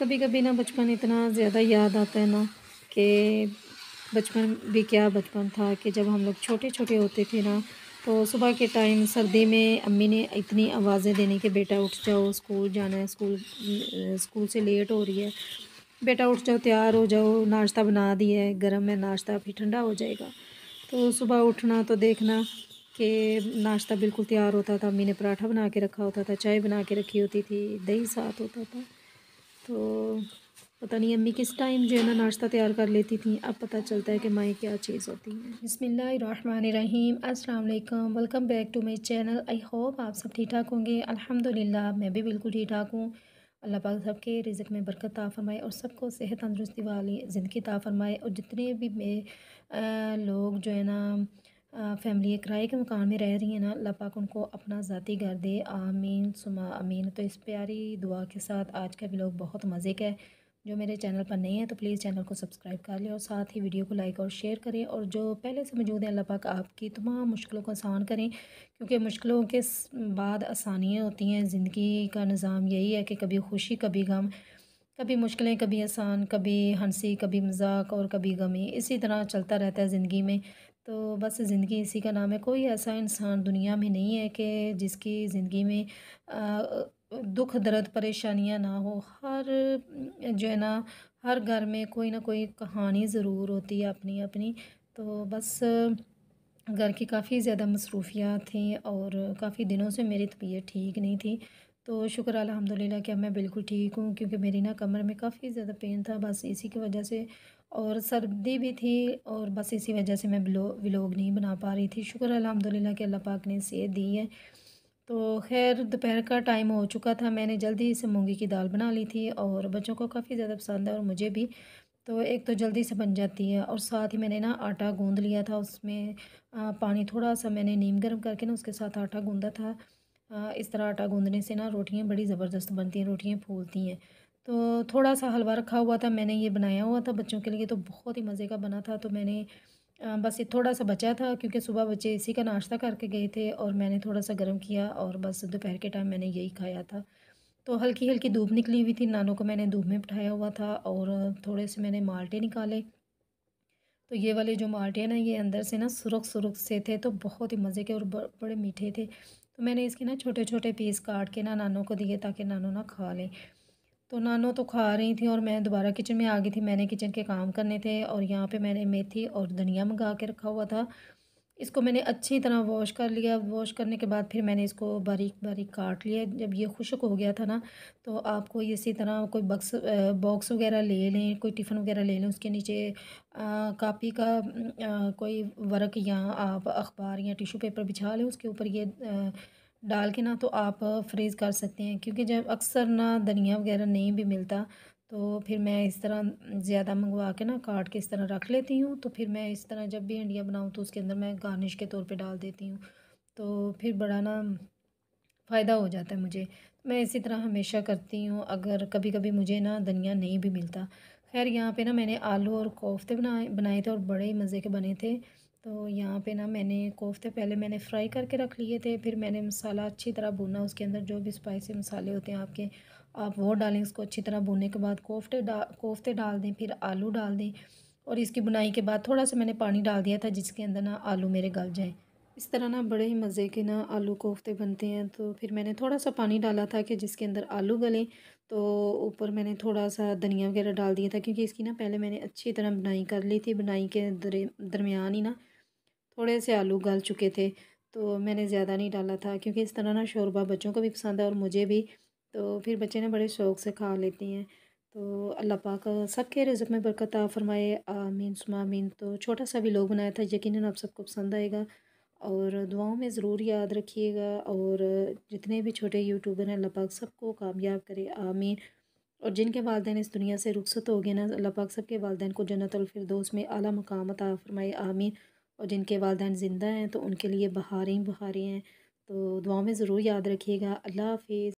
कभी कभी ना बचपन इतना ज़्यादा याद आता है ना कि बचपन भी क्या बचपन था कि जब हम लोग छोटे छोटे होते थे ना, तो सुबह के टाइम सर्दी में अम्मी ने इतनी आवाज़ें देनी कि बेटा उठ जाओ, स्कूल जाना है, स्कूल से लेट हो रही है, बेटा उठ जाओ, तैयार हो जाओ, नाश्ता बना दिया है, गर्म है नाश्ता, फिर ठंडा हो जाएगा। तो सुबह उठना तो देखना कि नाश्ता बिल्कुल तैयार होता था, अम्मी ने पराठा बना के रखा होता था, चाय बना के रखी होती थी, दही साथ होता था। तो पता नहीं अम्मी किस टाइम जो है ना नाश्ता तैयार कर लेती थी। अब पता चलता है कि माएँ क्या चीज़ होती हैं। बिस्मिल्लाहिर्रहमानिर्रहीम, अस्सलाम वालेकुम, welcome back to my channel. I hope आप सब ठीक ठाक होंगे। अल्हम्दुलिल्लाह मैं भी बिल्कुल ठीक ठाक हूँ। अल्लाह पाक सबके रिज़्क़ में बरकत अता फ़रमाए और सबको सेहत तंदुरुस्ती वाली ज़िंदगी अता फ़रमाए। और जितने भी लोग जो है ना फैमिली किराए के मकान में रह रही हैं ना, अल्लाह पाक उनको अपना ज़ाती घर दे, आमीन सुमा आमीन। तो इस प्यारी दुआ के साथ आज का व्लॉग बहुत मज़े का है। जो मेरे चैनल पर नए हैं तो प्लीज़ चैनल को सब्सक्राइब कर लें और साथ ही वीडियो को लाइक और शेयर करें। और जो पहले से मौजूद हैं, अल्लाह पाक आपकी तमाम मुश्किलों को आसान करें, क्योंकि मुश्किलों के बाद आसानियाँ होती हैं। ज़िंदगी का निज़ाम यही है कि कभी खुशी कभी गम, कभी मुश्किलें कभी आसान, कभी हंसी कभी मजाक और कभी गमी, इसी तरह चलता रहता है ज़िंदगी में। तो बस ज़िंदगी इसी का नाम है। कोई ऐसा इंसान दुनिया में नहीं है कि जिसकी ज़िंदगी में दुख दर्द परेशानियां ना हो। हर जो है ना, हर घर में कोई ना कोई कहानी ज़रूर होती है अपनी अपनी। तो बस घर की काफ़ी ज़्यादा मसरूफियात थी और काफ़ी दिनों से मेरी तबीयत ठीक नहीं थी। तो शुक्र अल्हम्दुलिल्लाह कि अब मैं बिल्कुल ठीक हूँ, क्योंकि मेरी ना कमर में काफ़ी ज़्यादा पेन था, बस इसी की वजह से। और सर्दी भी थी और बस इसी वजह से मैं व्लॉग नहीं बना पा रही थी। शुक्र अल्हम्दुलिल्लाह कि अल्लाह पाक ने सेहत दी है। तो खैर दोपहर का टाइम हो चुका था, मैंने जल्दी से मूंगी की दाल बना ली थी और बच्चों को काफ़ी ज़्यादा पसंद है और मुझे भी। तो एक तो जल्दी से बन जाती है और साथ ही मैंने ना आटा गूँध लिया था, उसमें पानी थोड़ा-सा मैंने नीम गर्म करके ना उसके साथ आटा गूँधा था। इस तरह आटा गूँधने से ना रोटियाँ बड़ी ज़बरदस्त बनती हैं, रोटियाँ फूलती हैं। तो थोड़ा-सा हलवा रखा हुआ था, मैंने ये बनाया हुआ था बच्चों के लिए, तो बहुत ही मज़े का बना था। तो मैंने बस ये थोड़ा-सा बचा था, क्योंकि सुबह बच्चे इसी का नाश्ता करके गए थे और मैंने थोड़ा-सा गर्म किया और बस दोपहर के टाइम मैंने यही खाया था। तो हल्की-हल्की धूप निकली हुई थी, नानों को मैंने धूप में बिठाया हुआ था और थोड़े से मैंने माल्टे निकाले। तो ये वाले जो माल्टे हैं ना, ये अंदर से ना सुरख-सुरख से थे, तो बहुत ही मज़े के और बड़े मीठे थे। तो मैंने इसके ना छोटे-छोटे पीस काट के ना नानों को दिए, ताकि नानों ना खा लें। तो नानो तो खा रही थी और मैं दोबारा किचन में आ गई थी, मैंने किचन के काम करने थे और यहाँ पे मैंने मेथी और धनिया मंगा के रखा हुआ था। इसको मैंने अच्छी तरह वॉश कर लिया, वॉश करने के बाद फिर मैंने इसको बारीक-बारीक काट लिया। जब ये खुश्क हो गया था ना, तो आपको इसी तरह कोई बॉक्स वग़ैरह ले लें, कोई टिफ़िन वग़ैरह ले लें, उसके नीचे कॉपी का कोई वर्क या आप अखबार या टिश्यू पेपर बिछा लें, उसके ऊपर ये डाल के ना तो आप फ्रीज़ कर सकते हैं। क्योंकि जब अक्सर ना धनिया वग़ैरह नहीं भी मिलता, तो फिर मैं इस तरह ज़्यादा मंगवा के ना काट के इस तरह रख लेती हूँ। तो फिर मैं इस तरह जब भी हंडिया बनाऊँ तो उसके अंदर मैं गार्निश के तौर पे डाल देती हूँ। तो फिर बड़ा ना फ़ायदा हो जाता है मुझे। मैं इसी तरह हमेशा करती हूँ, अगर कभी-कभी मुझे ना धनिया नहीं भी मिलता। ख़ैर यहाँ पे ना मैंने आलू और कोफ्ते बनाए बनाए थे और बड़े ही मज़े के बने थे। तो यहाँ पे ना मैंने कोफ्ते पहले मैंने फ्राई करके रख लिए थे, फिर मैंने मसाला अच्छी तरह भुना, उसके अंदर जो भी स्पाइसी मसाले होते हैं आपके, आप वो डालें। उसको अच्छी तरह भूनने के बाद कोफ्ते डाल दें, फिर आलू डाल दें और इसकी बुनाई के बाद थोड़ा-सा मैंने पानी डाल दिया था, जिसके अंदर ना आलू मेरे गल जाएँ। इस तरह ना बड़े ही मज़े के ना आलू कोफ्ते बनते हैं। तो फिर मैंने थोड़ा-सा पानी डाला था कि जिसके अंदर आलू गलें, तो ऊपर मैंने थोड़ा-सा धनिया वगैरह डाल दिया था, क्योंकि इसकी ना पहले मैंने अच्छी तरह बुनाई कर ली थी। बुनाई के दरमियान ही ना थोड़े से आलू गल चुके थे, तो मैंने ज़्यादा नहीं डाला था, क्योंकि इस तरह ना शोरबा बच्चों को भी पसंद है और मुझे भी। तो फिर बच्चे ना बड़े शौक़ से खा लेती हैं। तो अल्लाह पाक सबके रिज़्क़ में बरकत अता फ़रमाए, आमीन सुमा आमीन। तो छोटा-सा भी व्लॉग बनाया था, यकीनन आप सबको पसंद आएगा और दुआओं में ज़रूर याद रखिएगा। और जितने भी छोटे यूट्यूबर हैं, अल्लाह पाक सबको कामयाब करे, आमीन। और जिनके वालिदैन इस दुनिया से रुखसत हो गए ना, अल्लाह पाक सबके वालिदैन को जन्नतुल फिरदौस में आला मकाम अता फ़रमाए, आमीन। और जिनके वालिदैन ज़िंदा हैं तो उनके लिए बहारें ही बहारें हैं। तो दुआओं में ज़रूर याद रखिएगा। अल्लाह हाफ़िज़।